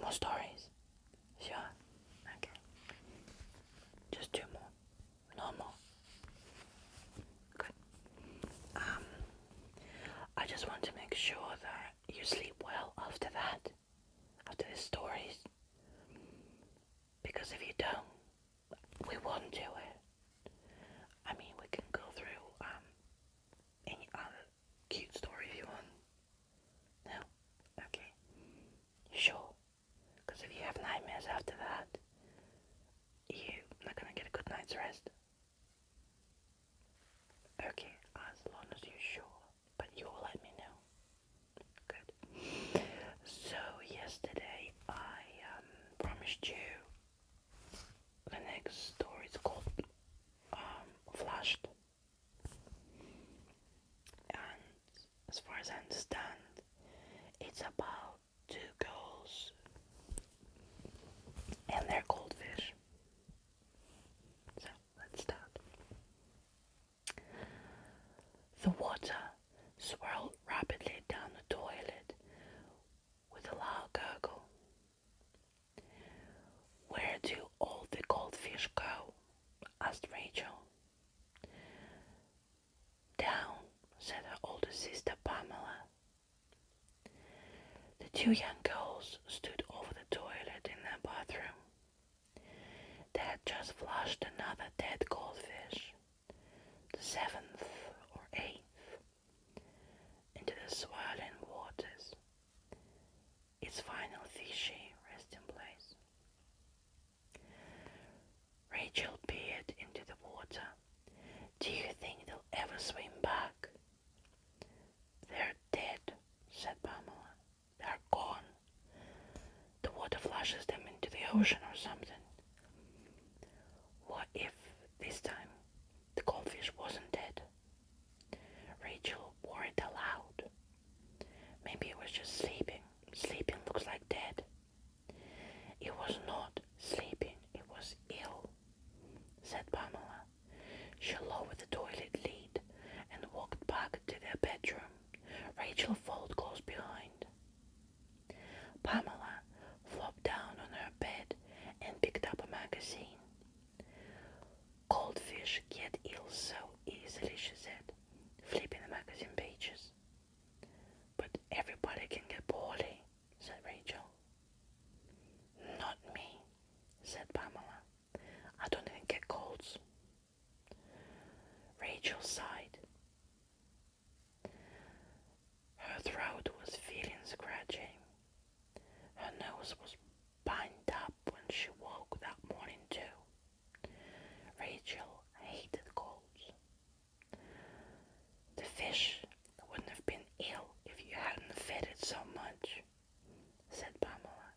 more stories? Sure. Okay. Just two more. No more. Good. Um, I just want to make sure that you sleep well after that, after the stories. Because if you don't, we won't do it. I mean, we can go through any other cute story if you want. No? Okay. You sure? Because if you have nightmares after that, you're not gonna get a good night's rest. Okay, as long as you're sure. But you will let me know. Good. So yesterday I promised you the next story is called Flushed. And as far as I understand, it's about two girls and their goldfish. So let's start. The water swirled rapidly down the toilet with a loud gurgle. Where do all the goldfish go? Asked Rachel. Down, said her older sister Pamela. The two young girls stood over the toilet in their bathroom. They had just flushed another dead goldfish, the seventh or eighth, into the swirling waters. Its final fishy resting place. Rachel peered into the water. Do you think they'll ever swim back? They're dead, said Pamela. They're gone. The water flushes them into the ocean or something. What if this time the goldfish wasn't dead? Rachel worried aloud. Maybe it was just sleeping. Sleeping looks like dead. It was not sleeping, it was ill, said Pamela. She lowered the toilet lid and walked back to their bedroom. Rachel followed close behind. Pamela flopped down on her bed and picked up a magazine. Goldfish get ill so easily, she said, flipping the magazine pages. But everybody can get poorly, said Rachel. Not me, said Pamela. I don't even get colds. Rachel sighed. Her throat was feeling scratchy. Her nose was bind up when she woke that morning too. Rachel hated colds. The fish wouldn't have been ill if you hadn't fed it so much, said Pamela,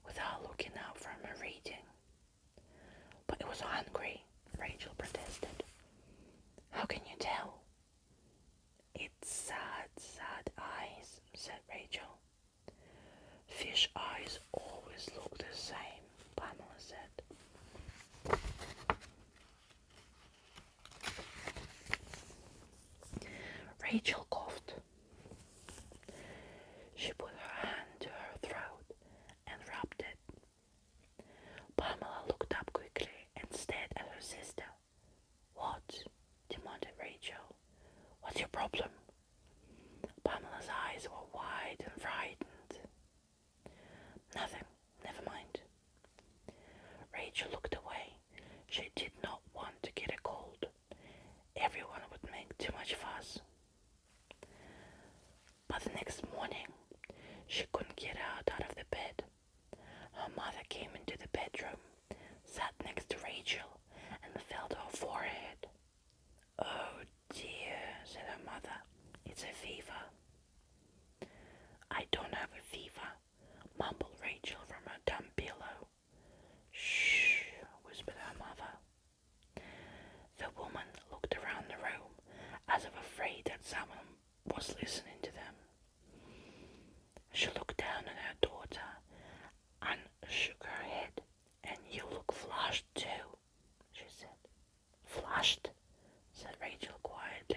without looking up from her reading. But it was hungry, Rachel protested. How can you tell? It's sad, sad eyes, said Rachel. Fish eyes always look the same, Pamela said. Rachel coughed. She put her hand to her throat and rubbed it. Pamela looked up quickly and stared at her sister. What? Demanded Rachel. What's your problem? Pamela's eyes were wide and frightened. Nothing. Never mind. Rachel looked away. She did not want to get a cold. Everyone would make too much fuss. But the next morning, she couldn't get out of the bed. Her mother came into the bedroom, sat next to Rachel, and felt her forehead. Oh dear, said her mother. It's a fever. I don't have a fever, mumbled Rachel from her dumb pillow. Shh, whispered her mother. The woman looked around the room as if afraid that someone was listening to them. She looked down at her daughter and shook her head. And you look flushed too, she said. Flushed? Said Rachel quietly.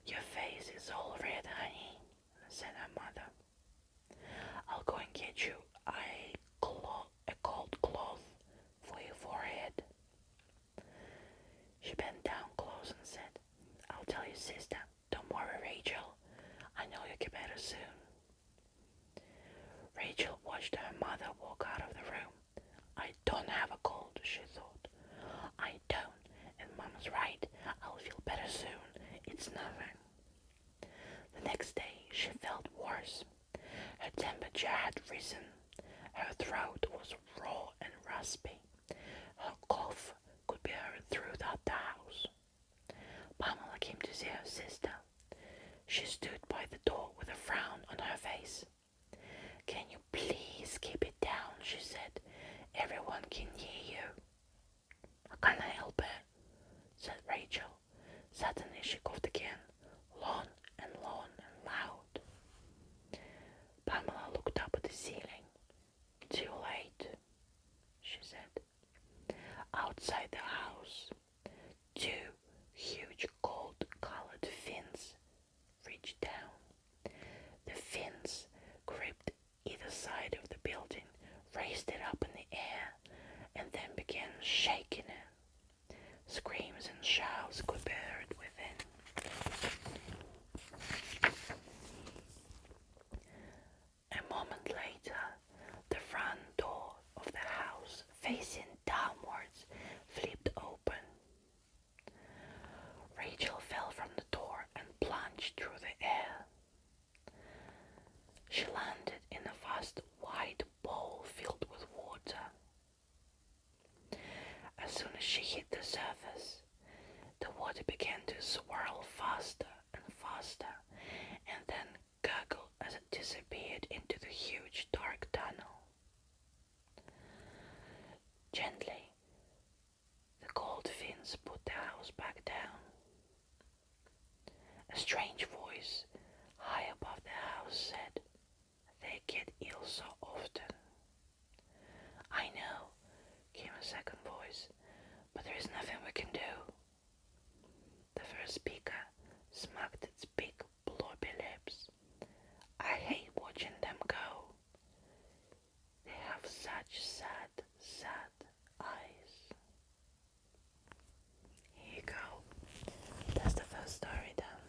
Your face is all red, honey, said her mother. I'll go and get you Roger had risen. Her throat was raw and raspy. Her cough could be heard throughout the house. Pamela came to see her sister. She stood by the door with a frown on her face. "Can you please keep it down?" she said. "Everyone can hear you." "I can't help it," said Rachel. Suddenly she coughed again, long and loud. Pamela looked up at the ceiling. "Too late," she said. Outside the house, two huge gold-colored fins reached down. The fins gripped either side of the building, raised it up in the air, and then began shaking it. Screams and shouts could be heard within. A moment later, the front door of the house, facing downwards, flipped open. Rachel fell from the door and plunged through the air. She landed in a vast white bowl filled with water. As soon as she hit the surface, the water began to swirl faster and faster, and then gurgle as it disappeared into the huge dark tunnel. Gently, the gold fins put the house back down. A strange voice high above the house said, "They get ill so often." "I know," came a second voice, "but there is nothing we can do." The first speaker smacked its big blobby lips. "I hate watching them go. They have such sad eyes." Here you go. That's the first story done.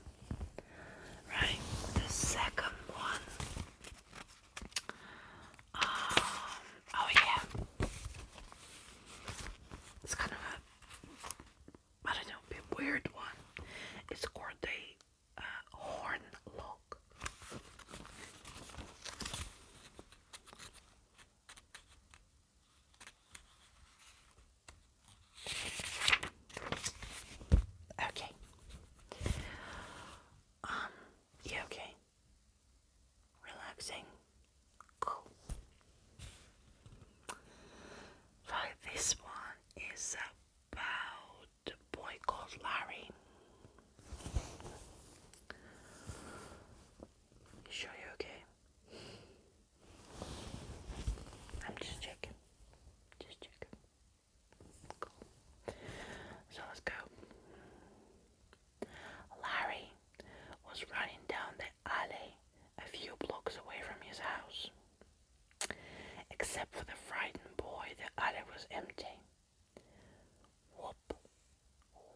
Right, the second one. Oh yeah. It's kind of a, I don't know, a weird one. It's called the horn lock. Okay. Yeah, okay. Relaxing. Cool. Right, this one is about a boy called Larry. You sure you're okay? I'm just checking. Cool. So let's go. Larry was running down the alley a few blocks away from his house. Except for the frightened boy, the alley was empty. Whoop,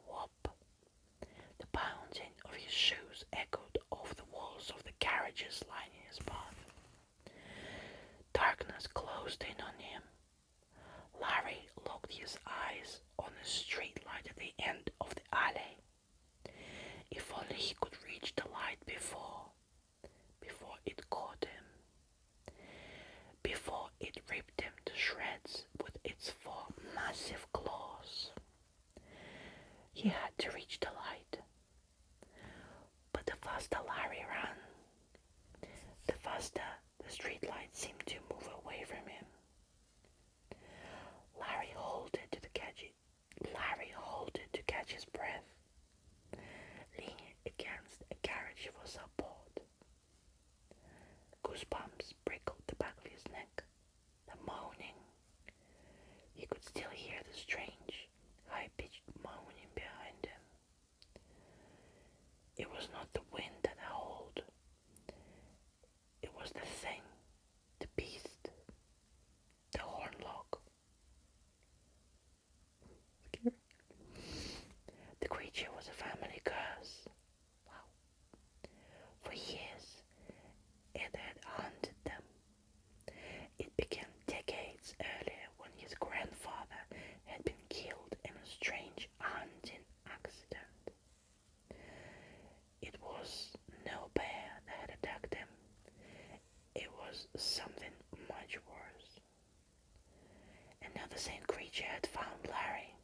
whoop. The pounding of his shoes echoed off the walls of the carriages lining his path. Darkness closed in on him. Larry locked his eyes on the street light at the end of the alley. If only he could reach the light before it caught him, before it ripped him to shreds with its 4 massive claws. He had to reach the light. But the faster Larry ran, the faster the street light seemed to move away from him. Larry halted to catch his breath, leaning against a carriage for support. Goosebumps prickled the back of his neck. The moaning. He could still hear the strange, high-pitched moaning behind him. It was not the wind that howled. It was the thing, the beast, the hornlock. The creature was a family curse. Wow. For years, it had haunted them. It began decades earlier when his grandfather had been killed in a strange same creature had found Larry.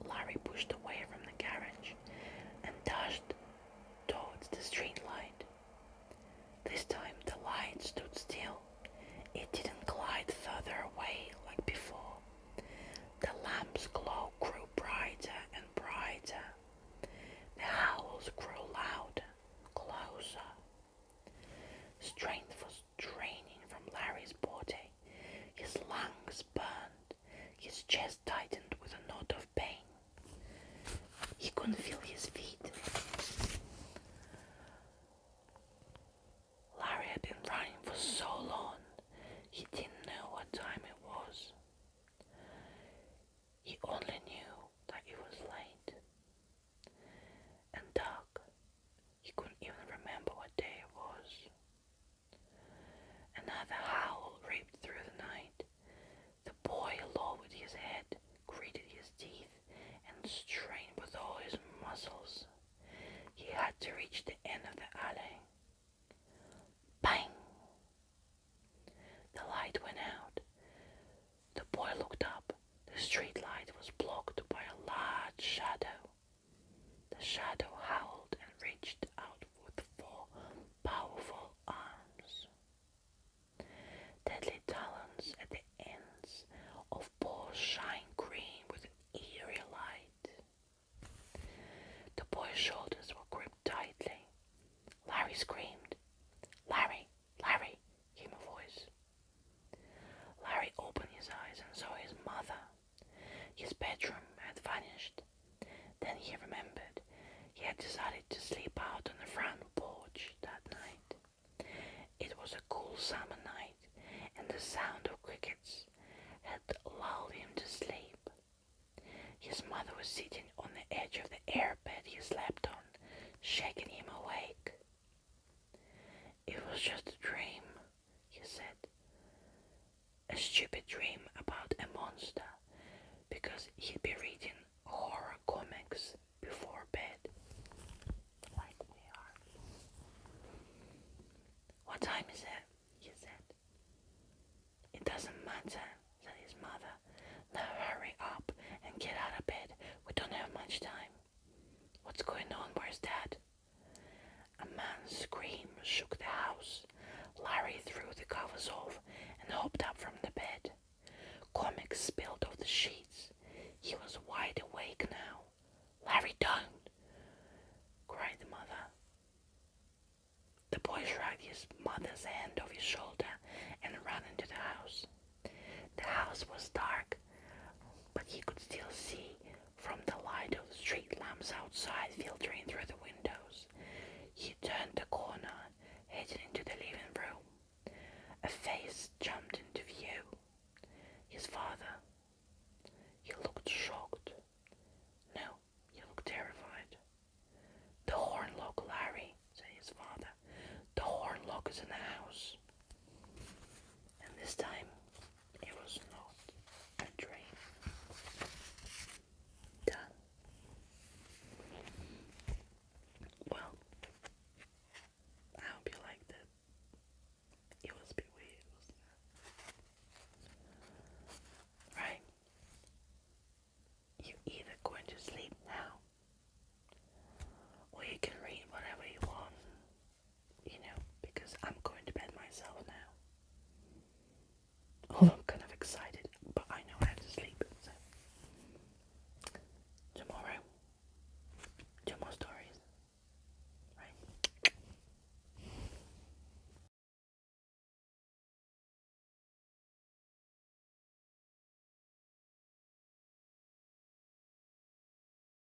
Larry pushed away from the carriage and dashed towards the street light. This time the light stood still. It didn't glide further away like before. The lamp's glow grew brighter and brighter. The howls grew louder, closer. Strength was draining from Larry's body. His lungs burned. His chest tightened with a knot of pain. He couldn't feel his feet. Larry had been running for so long, he didn't know what time it was. He only knew that it was late and dark. He couldn't even remember what day it was. Another howl ripped through the night. The boy lowered his head, gritted his teeth, and strained with all his muscles. He had to reach the end of the alley. Bang! The light went out. The boy looked up. The street light was blocked by a large shadow. The shadow howled and reached out with 4 powerful arms. Deadly talons at the ends of paws shine green with an eerie light. The boy's shoulders were gripped tightly. Larry screamed. "Larry! Larry!" came a voice. Larry opened his eyes and saw his mother. His bedroom had vanished. Then he remembered he had decided to sleep out on the front porch that night. It was a cool summer night, and the sound of crickets had lulled him to sleep. His mother was sitting on the edge of the air bed he slept on, shaking him awake. "It was just a dream," he said. "A stupid dream about a monster," because he'd be reading horror comics before bed, like we are. "What time is it?" he said. "It doesn't matter," said his mother. "Now hurry up and get out of bed. We don't have much time." "What's going on? Where's Dad?" A man's scream shook the house. Larry threw the covers off and hopped up from the bed. Comics spilled off the sheets. He was wide awake now. "Larry, don't!" cried the mother. The boy shrugged his mother's hand off his shoulder and ran into the house. The house was dark, but he could still see from the light of the street lamps outside filtering through the windows. He turned the corner, headed into the living room. A face jumped into view. His father. He looked shocked. No, he looked terrified. "The Hornlock, Larry," said his father. "The Hornlock is in the house." And this time,